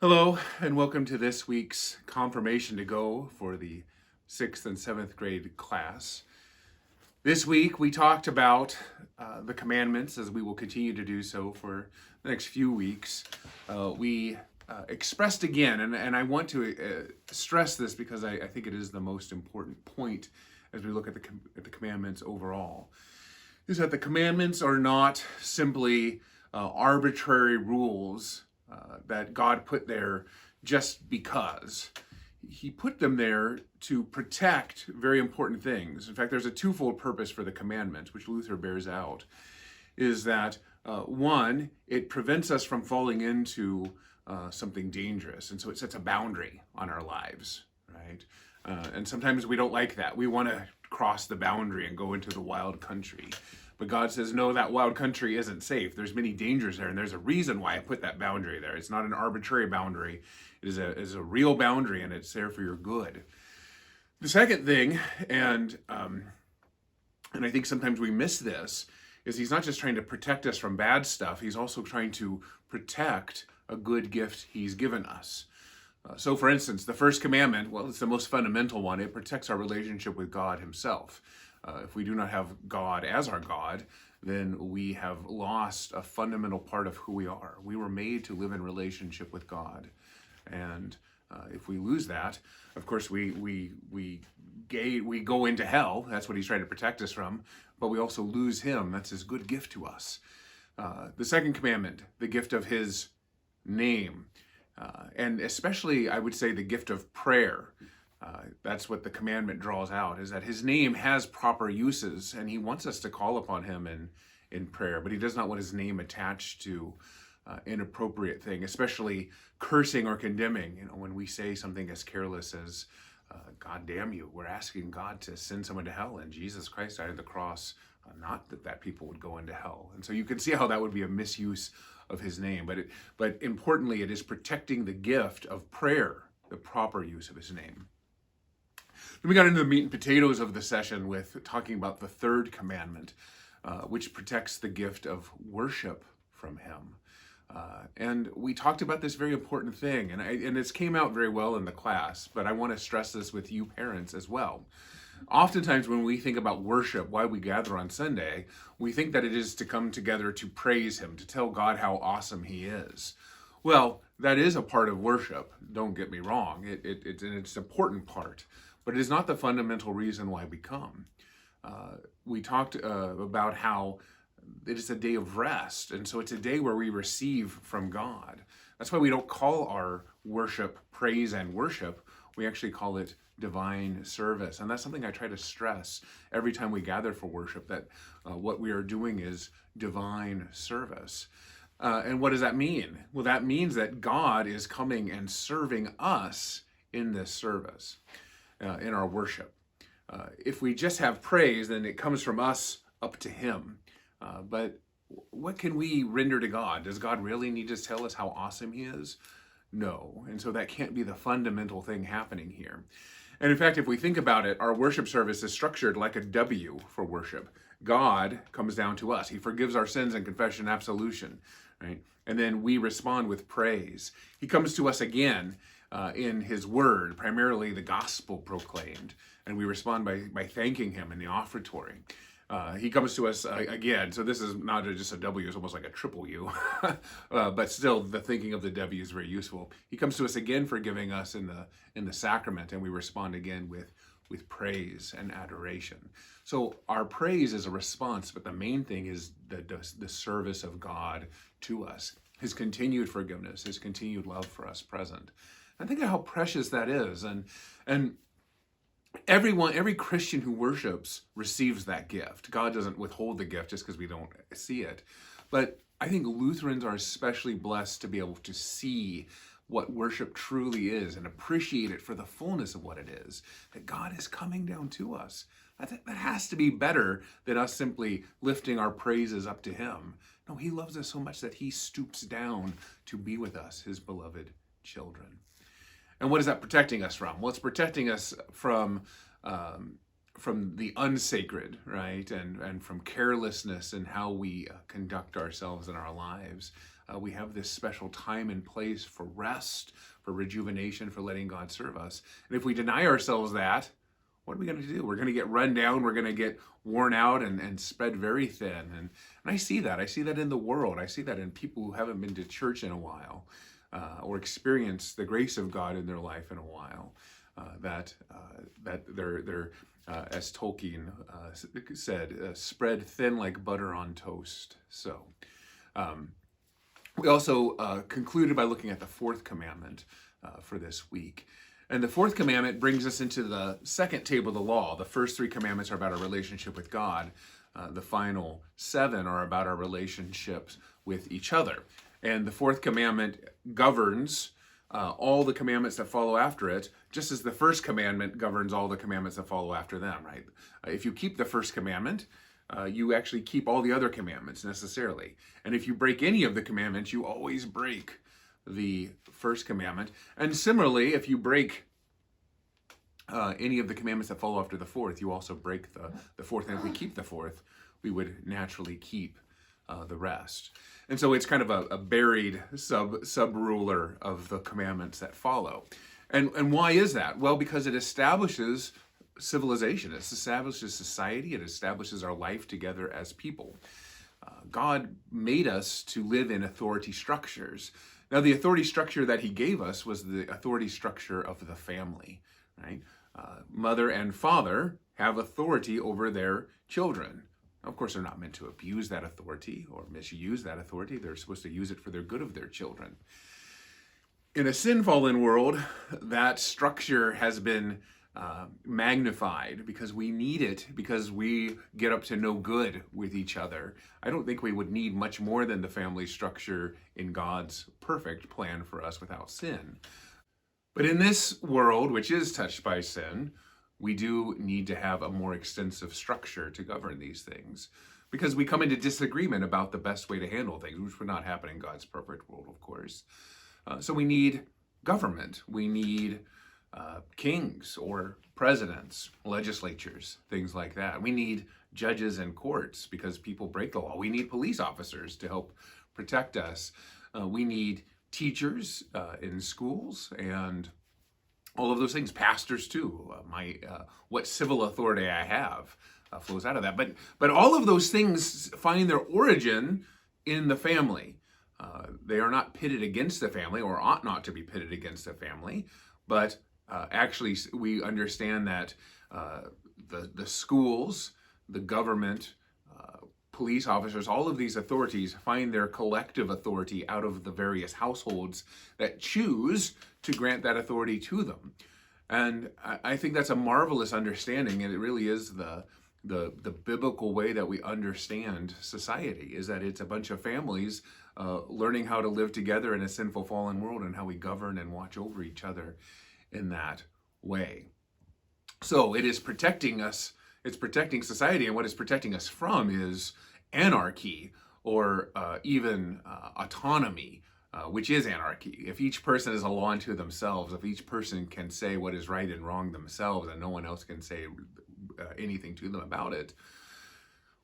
Hello, and welcome to this week's Confirmation to Go for the 6th and 7th grade class. This week we talked about the commandments, as we will continue to do so for the next few weeks. We expressed again, and I want to stress this because I think it is the most important point as we look at the commandments overall, is that the commandments are not simply arbitrary rules that God put there just because. He put them there to protect very important things. In fact, there's a twofold purpose for the commandments, which Luther bears out, is that one, it prevents us from falling into something dangerous, and so it sets a boundary on our lives, right? And sometimes we don't like that. We want to cross the boundary and go into the wild country. But God says, no, that wild country isn't safe. There's many dangers there, and there's a reason why I put that boundary there. It's not an arbitrary boundary. It is a real boundary, and it's there for your good. The second thing, and I think sometimes we miss this, is he's not just trying to protect us from bad stuff. He's also trying to protect a good gift he's given us. So, for instance, the first commandment, well, it's the most fundamental one. It protects our relationship with God himself. If we do not have God as our God, then we have lost a fundamental part of who we are. We were made to live in relationship with God. And if we lose that, of course, we go into hell. That's what he's trying to protect us from. But we also lose him. That's his good gift to us. The second commandment, the gift of his name. And especially, I would say, the gift of prayer. That's what the commandment draws out, is that his name has proper uses, and he wants us to call upon him in prayer, but he does not want his name attached to inappropriate thing, especially cursing or condemning. When we say something as careless as, God damn you, we're asking God to send someone to hell, and Jesus Christ died on the cross, not that people would go into hell. And so you can see how that would be a misuse of his name, but importantly, it is protecting the gift of prayer, the proper use of his name. Then we got into the meat and potatoes of the session with talking about the third commandment, which protects the gift of worship from him. And we talked about this very important thing, and it's came out very well in the class, but I want to stress this with you parents as well. Oftentimes when we think about worship, why we gather on Sunday, we think that it is to come together to praise him, to tell God how awesome he is. Well, that is a part of worship, don't get me wrong. It's an important part, but it is not the fundamental reason why we come. We talked about how it is a day of rest, and so it's a day where we receive from God. That's why we don't call our worship praise and worship. We actually call it divine service, and that's something I try to stress every time we gather for worship, that what we are doing is divine service. And what does that mean? Well, that means that God is coming and serving us in this service, in our worship. If we just have praise, then it comes from us up to him. But what can we render to God? Does God really need to tell us how awesome he is? No. And so that can't be the fundamental thing happening here. And in fact, if we think about it, our worship service is structured like a W for worship. God comes down to us. He forgives our sins and confession and absolution, right? And then we respond with praise. He comes to us again in his word, primarily the gospel proclaimed, and we respond by thanking him in the offertory. He comes to us again, so this is not just a W, it's almost like a triple U, but still the thinking of the W is very useful. He comes to us again forgiving us in the sacrament, and we respond again with praise and adoration. So our praise is a response, but the main thing is the service of God to us, his continued forgiveness, his continued love for us present. And think of how precious that is, and every Christian who worships receives that gift. God doesn't withhold the gift just because we don't see it. But I think Lutherans are especially blessed to be able to see what worship truly is and appreciate it for the fullness of what it is, that God is coming down to us. That has to be better than us simply lifting our praises up to him. No, he loves us so much that he stoops down to be with us, his beloved children. And what is that protecting us from? Well, it's protecting us from the unsacred, right? And from carelessness in how we conduct ourselves in our lives. We have this special time and place for rest, for rejuvenation, for letting God serve us. And if we deny ourselves that, what are we going to do? We're going to get run down. We're going to get worn out and spread very thin. And I see that. I see that in the world. I see that in people who haven't been to church in a while or experienced the grace of God in their life in a while. That they're as Tolkien said, spread thin like butter on toast. So we also concluded by looking at the fourth commandment for this week. And the fourth commandment brings us into the second table of the law. The first three commandments are about our relationship with God. The final 7 are about our relationships with each other. And the fourth commandment governs all the commandments that follow after it, just as the first commandment governs all the commandments that follow after them, right? If you keep the first commandment, you actually keep all the other commandments necessarily. And if you break any of the commandments, you always break the first commandment. And similarly, if you break any of the commandments that follow after the fourth, you also break the fourth. And if we keep the fourth, we would naturally keep the rest. And so it's kind of a buried sub-ruler of the commandments that follow. And why is that? Well, because it establishes civilization. It establishes society. It establishes our life together as people. God made us to live in authority structures. Now, the authority structure that he gave us was the authority structure of the family, right? Mother and father have authority over their children. Of course, they're not meant to abuse that authority or misuse that authority. They're supposed to use it for the good of their children. In a sin-fallen world, that structure has been magnified because we need it, because we get up to no good with each other. I don't think we would need much more than the family structure in God's perfect plan for us without sin. But in this world, which is touched by sin, we do need to have a more extensive structure to govern these things, because we come into disagreement about the best way to handle things, which would not happen in God's perfect world, of course. So we need government. We need kings or presidents, legislatures, things like that. We need judges and courts because people break the law. We need police officers to help protect us. We need teachers in schools and all of those things. Pastors too. What civil authority I have flows out of that. But all of those things find their origin in the family. They are not pitted against the family, or ought not to be pitted against the family, but actually we understand that the schools, the government, police officers, all of these authorities find their collective authority out of the various households that choose to grant that authority to them. And I think that's a marvelous understanding, and it really is the biblical way that we understand society, is that it's a bunch of families learning how to live together in a sinful, fallen world, and how we govern and watch over each other in that way. So it is protecting us, it's protecting society, and what it's protecting us from is anarchy, or even autonomy, which is anarchy. If each person is a law unto themselves, if each person can say what is right and wrong themselves, and no one else can say anything to them about it,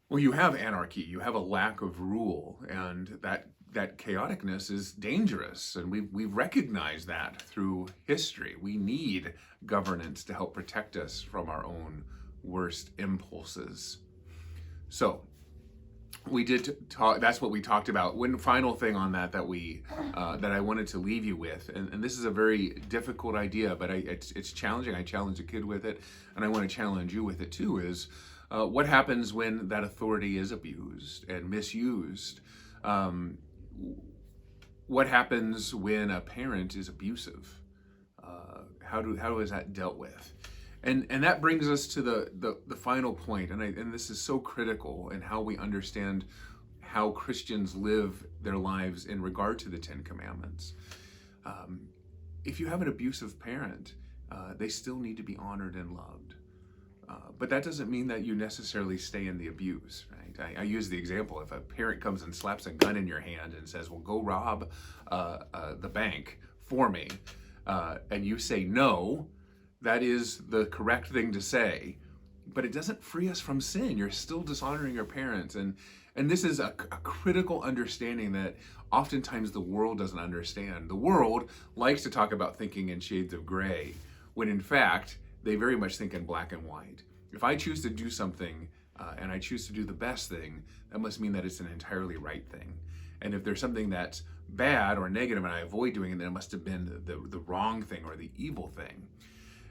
well, you have anarchy, you have a lack of rule, and that chaoticness is dangerous, and we've recognized that through history. We need governance to help protect us from our own worst impulses. So we did talk. That's what we talked about. One final thing on that that I wanted to leave you with, and this is a very difficult idea, but it's challenging. I challenge a kid with it, and I want to challenge you with it too. Is what happens when that authority is abused and misused? What happens when a parent is abusive? How is that dealt with? And that brings us to the final point, and this is so critical in how we understand how Christians live their lives in regard to the Ten Commandments. If you have an abusive parent, they still need to be honored and loved. But that doesn't mean that you necessarily stay in the abuse, right? I use the example, if a parent comes and slaps a gun in your hand and says, well, go rob the bank for me, and you say no, that is the correct thing to say, but it doesn't free us from sin. You're still dishonoring your parents, and And this is a critical understanding that oftentimes the world doesn't understand. The world likes to talk about thinking in shades of gray, when in fact, they very much think in black and white. If I choose to do something and I choose to do the best thing, that must mean that it's an entirely right thing. And if there's something that's bad or negative and I avoid doing it, then it must have been the wrong thing or the evil thing.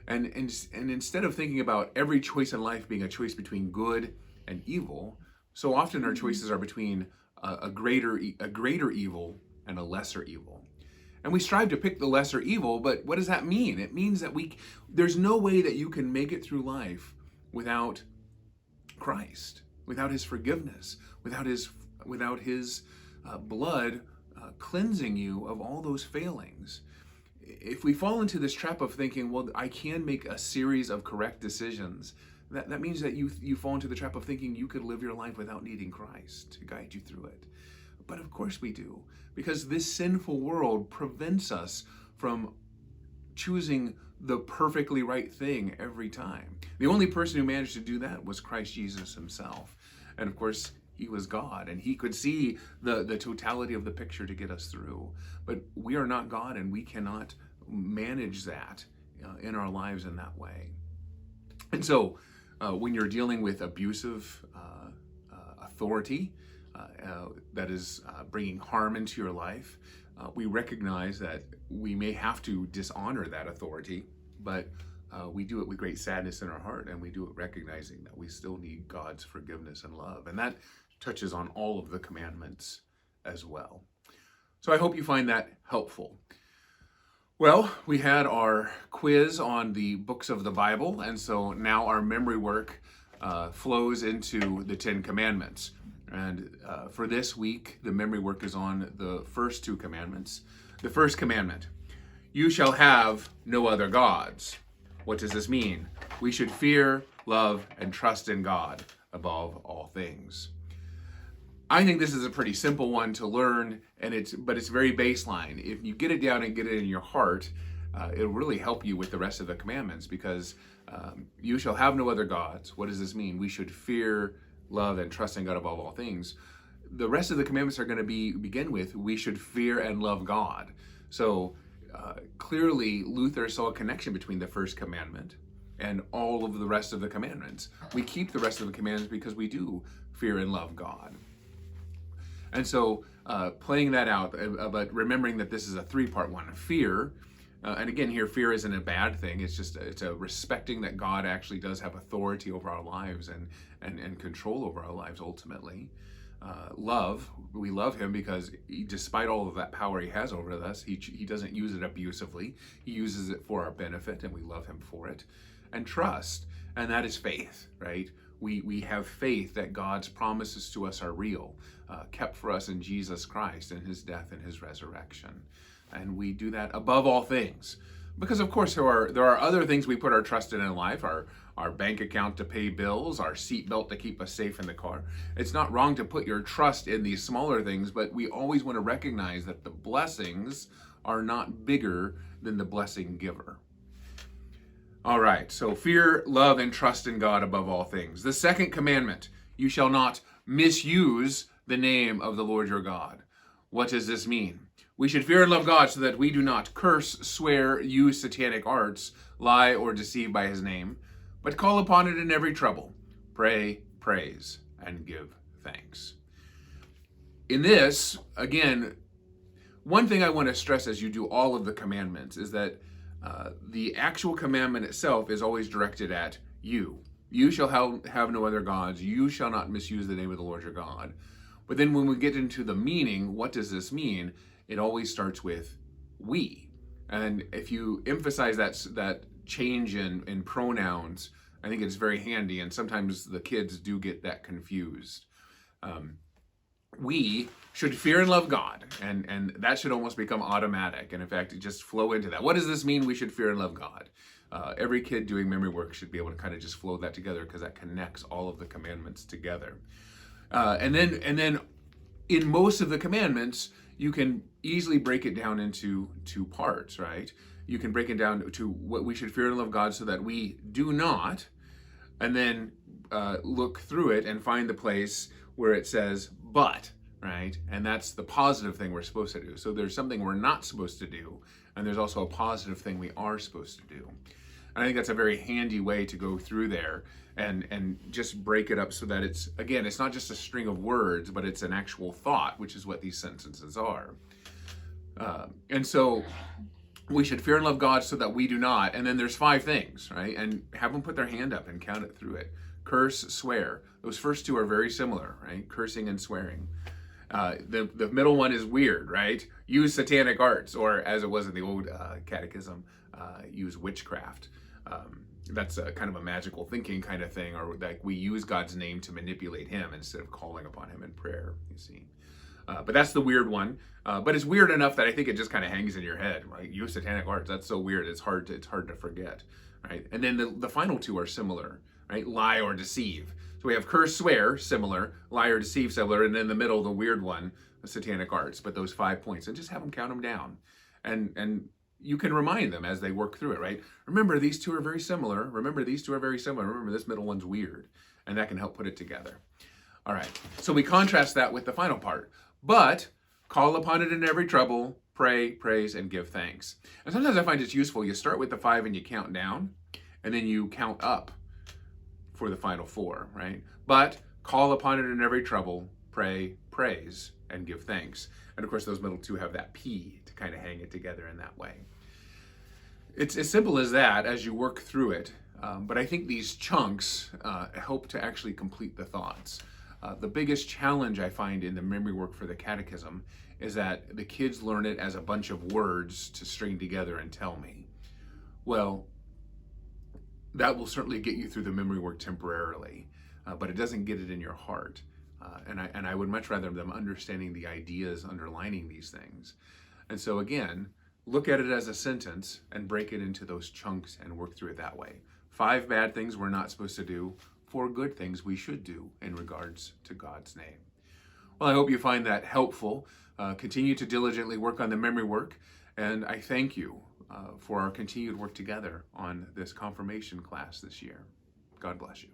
And instead of thinking about every choice in life being a choice between good and evil, so often our choices are between a greater evil and a lesser evil. And we strive to pick the lesser evil, but what does that mean? It means that there's no way that you can make it through life without Christ, without his forgiveness, without his blood cleansing you of all those failings. If we fall into this trap of thinking, well, I can make a series of correct decisions, that means that you fall into the trap of thinking you could live your life without needing Christ to guide you through it. But of course we do, because this sinful world prevents us from choosing the perfectly right thing every time. The only person who managed to do that was Christ Jesus himself. And of course, he was God, and he could see the totality of the picture to get us through. But we are not God, and we cannot manage that in our lives in that way. And so when you're dealing with abusive authority that is bringing harm into your life, we recognize that we may have to dishonor that authority, but we do it with great sadness in our heart, and we do it recognizing that we still need God's forgiveness and love. And that touches on all of the commandments as well. So I hope you find that helpful. Well, we had our quiz on the books of the Bible, and so now our memory work flows into the Ten Commandments. And for this week, the memory work is on the first two commandments. The first commandment, you shall have no other gods. What does this mean? We should fear, love, and trust in God above all things. I think this is a pretty simple one to learn, but it's very baseline. If you get it down and get it in your heart, it'll really help you with the rest of the commandments, because you shall have no other gods. What does this mean? We should fear, love, and trust in God above all things. The rest of the commandments are going to begin with, we should fear and love God. So clearly Luther saw a connection between the first commandment and all of the rest of the commandments. We keep the rest of the commandments because we do fear and love God. And so playing that out, but remembering that this is a three-part one. Fear, and again here, fear isn't a bad thing. It's a respecting that God actually does have authority over our lives and control over our lives ultimately. Love, we love him because despite all of that power he has over us, he doesn't use it abusively. He uses it for our benefit, and we love him for it. And trust, and that is faith, right? We have faith that God's promises to us are real, kept for us in Jesus Christ and his death and his resurrection. And we do that above all things. Because of course there are other things we put our trust in life, our bank account to pay bills, our seatbelt to keep us safe in the car. It's not wrong to put your trust in these smaller things, but we always want to recognize that the blessings are not bigger than the blessing giver. All right, so fear, love, and trust in God above all things. The second commandment, you shall not misuse the name of the Lord your God. What does this mean? We should fear and love God so that we do not curse, swear, use satanic arts, lie, or deceive by his name, but call upon it in every trouble. Pray, praise, and give thanks. In this, again, one thing I want to stress as you do all of the commandments is that the actual commandment itself is always directed at you. You shall have no other gods. You shall not misuse the name of the Lord your God. But then when we get into the meaning, what does this mean? It always starts with we. And if you emphasize that change in pronouns, I think it's very handy. And sometimes the kids do get that confused. We should fear and love God, and that should almost become automatic, and in fact just flow into that. What does this mean, we should fear and love God? Every kid doing memory work should be able to kind of just flow that together, because that connects all of the commandments together. And then in most of the commandments, you can easily break it down into two parts, right? You can break it down to what we should fear and love God so that we do not, and then look through it and find the place where it says but, right? And that's the positive thing we're supposed to do. So there's something we're not supposed to do, and there's also a positive thing we are supposed to do. And I think that's a very handy way to go through there and just break it up so that it's, again, it's not just a string of words, but it's an actual thought, which is what these sentences are. And so we should fear and love God so that we do not. And then there's 5 things, right? And have them put their hand up and count it through it. Curse, swear. Those first 2 are very similar, right? Cursing and swearing. The middle one is weird, right? Use satanic arts, or as it was in the old catechism, use witchcraft. That's a kind of a magical thinking kind of thing, or like we use God's name to manipulate him instead of calling upon him in prayer, you see. But that's the weird one. But it's weird enough that I think it just kind of hangs in your head, right? Use satanic arts. That's so weird. It's hard to forget, right? And then the final 2 are similar, right? Lie or deceive. So we have curse, swear, similar, lie or deceive, similar, and in the middle, the weird one, the satanic arts. But those 5 points, and just have them count them down, and you can remind them as they work through it, right? Remember, these 2 are very similar. Remember, these 2 are very similar. Remember, this middle one's weird, and that can help put it together. All right, so we contrast that with the final part. But call upon it in every trouble, pray, praise, and give thanks. And sometimes I find it's useful. You start with the 5 and you count down, and then you count up for the final 4, right? But call upon it in every trouble, pray, praise, and give thanks. And of course, those middle 2 have that P to kind of hang it together in that way. It's as simple as that as you work through it. But I think these chunks help to actually complete the thoughts. The biggest challenge I find in the memory work for the catechism is that the kids learn it as a bunch of words to string together and tell me. Well, that will certainly get you through the memory work temporarily, but it doesn't get it in your heart. And I would much rather them understanding the ideas underlining these things. And so again, look at it as a sentence and break it into those chunks and work through it that way. 5 bad things we're not supposed to do, 4 good things we should do in regards to God's name. Well, I hope you find that helpful. Continue to diligently work on the memory work, and I thank you for our continued work together on this confirmation class this year. God bless you.